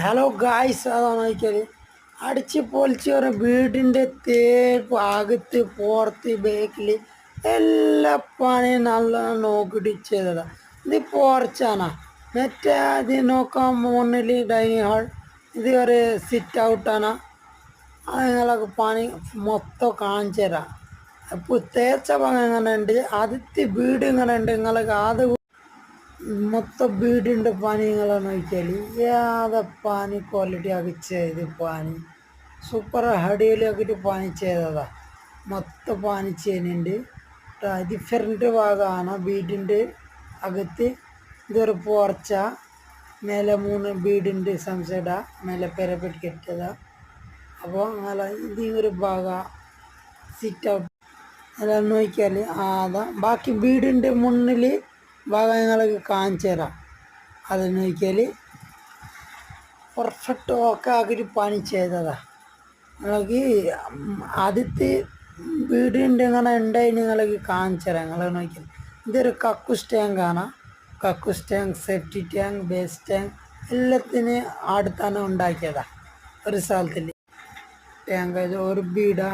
Hello guys, അതാണ് നോക്കിയാൽ അടിച്ച് പൊളിച്ച് ഒരു വീടിൻ്റെ തേപ്പ് അകത്ത് പുറത്ത് ബാക്കിൽ എല്ലാ പണിയും നല്ല നോക്കിയിട്ട് ചെയ്തതാണ്. ഇത് പോർച്ചാണ്. മറ്റേ അത് നോക്കാൻ മുന്നിൽ ഡൈനിങ് ഹാൾ, ഇത് ഒരു സിറ്റ് ഔട്ടാണ്. അത് നിങ്ങളൊക്കെ പണി മൊത്തം കാണിച്ചു തരാം. അപ്പോൾ തേച്ച ഭാഗം എങ്ങനെ ഉണ്ട്, ആദ്യത്തെ വീട് ഇങ്ങനെ ഉണ്ട്, നിങ്ങൾക്ക് അത് മൊത്തം വീടിൻ്റെ പണികളെ നോക്കിയാൽ ഏതാ പണി ക്വാളിറ്റി ആക്കി ചെയ്ത് പണി സൂപ്പർ ഹടിയിലാക്കിയിട്ട് പണി ചെയ്തതാ. മൊത്തം പണി ചെയ്യുന്നുണ്ട്. ഡിഫറെൻറ്റ് ഭാഗമാണ് വീടിൻ്റെ അകത്ത്. ഇതൊരു പോർച്ച, മേലെ 3 വീടിൻ്റെ സംസൈഡ, മേലെ പെരപ്പെട്ട് കെട്ടിയതാ. അപ്പോൾ അങ്ങനെ ഇത് ഒരു ഭാഗം സിറ്റ് ഔട്ട് എല്ലാം നോക്കിയാൽ അതാ. ബാക്കി വീടിൻ്റെ മുന്നിൽ ഭാഗങ്ങൾക്ക് കാണിച്ചു തരാം. അത് നോക്കിയാൽ പെർഫെക്റ്റ് ഒക്കെ ആക്കിയിട്ട് പണി ചെയ്തതാ. നിങ്ങൾക്ക് ആദ്യത്തെ വീടിൻ്റെ ഇങ്ങനെ ഉണ്ടായി നിങ്ങൾക്ക് കാണിച്ചു തരാം. നിങ്ങൾ നോക്കിയാൽ ഇതൊരു കക്കൂസ് ടാങ്കാണ്. കക്കൂസ് ടാങ്ക്, സെപ്റ്റി ടാങ്ക്, ബേസ് ടാങ്ക് എല്ലാത്തിനും അടുത്താണ് ഉണ്ടാക്കിയതാ. ഒരു സ്ഥലത്തിൽ ടാങ്ക് ഒരു വീടാ,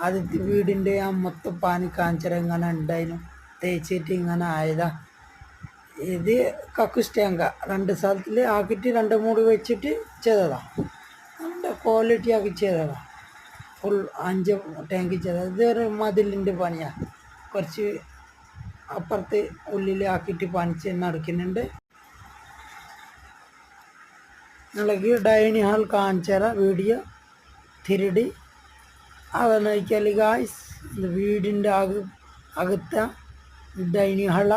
ആദ്യത്തെ വീടിൻ്റെ ആ മൊത്തം പണി കാണിച്ചു തരാം. ഇങ്ങനെ ഉണ്ടായിരുന്നു, തേച്ചിട്ട് ഇങ്ങനെ ആയതാ. ഇത് കക്കൂസ് ടാങ്ക 2 സ്ഥലത്തിൽ ആക്കിയിട്ട് 2 മൂടി വെച്ചിട്ട് ചെയ്തതാ. നല്ല ക്വാളിറ്റി ആക്കി ചെയ്തതാ. ഫുൾ 5 ടാങ്ക് ചെയ്തത്. ഇതൊരു മതിലിൻ്റെ പണിയാണ്. കുറച്ച് അപ്പുറത്ത് ഉള്ളിൽ ആക്കിയിട്ട് പണിച്ച് നടക്കുന്നുണ്ട്. നിങ്ങൾക്ക് ഡൈനിങ് ഹാൾ കാണിച്ചു തരാം. വീഡിയോ 3D അത് നോക്കിയാൽ ഗായ്സ്, ഇത് വീടിൻ്റെ അകത്ത ഡൈനിങ് ഹാള,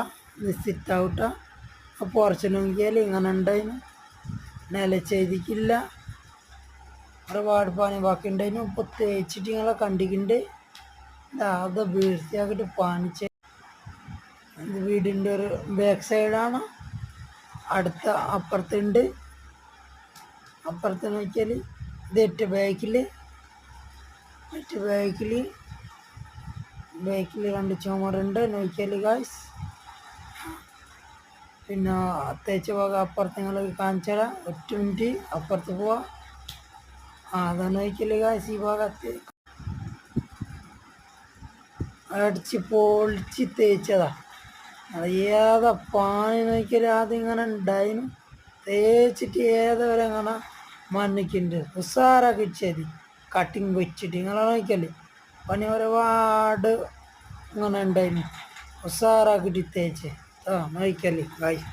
സിറ്റ് ഔട്ട. പോർച്ച് നോക്കിയാൽ ഇങ്ങനെ ഉണ്ടായിരുന്നു. നില ചെയ്തിട്ടില്ല, ഒരുപാട് പണി ബാക്കി ഉണ്ടായിരുന്നു. ഇപ്പോൾ തേച്ചിട്ട് നിങ്ങളെ കണ്ടിട്ടുണ്ട്. അത് വീഴ്ചയാക്കിയിട്ട് പണിച്ച്. ഇത് വീടിൻ്റെ ഒരു ബാക്ക് സൈഡാണ്. അടുത്ത അപ്പുറത്തുണ്ട്. അപ്പുറത്ത് നോക്കിയാൽ ഇത് ബാക്കിൽ 2 ചുമരുണ്ട് നോക്കിയാൽ ഗായ്സ്. പിന്നെ തേച്ച ഭാഗം അപ്പുറത്ത് നിങ്ങൾ കാണിച്ചു തരാം. 1 മിനിറ്റ് അപ്പുറത്ത് പോവാം. അതാ നോക്കിയാൽ ഗായ്സ്, ഈ ഭാഗത്ത് അടിച്ച് പൊളിച്ച് തേച്ചതാ. അത് ഏതാ പണി നോക്കിയാൽ അതിങ്ങനെ ഉണ്ടായിരുന്നു. തേച്ചിട്ട് ഏതുവരെ അങ്ങനെ മണ്ണിക്കുണ്ട്. ഉസാറാക്കി ചെയ്തി കട്ടിങ് വെച്ചിട്ട് നിങ്ങളെ നോക്കിയാൽ പണി ഒരുപാട് ഇങ്ങനെ ഉണ്ടായിരുന്നു. ഉസാറാക്കിയിട്ട് തേച്ച് നോക്കിയാൽ ഗായ്സ്.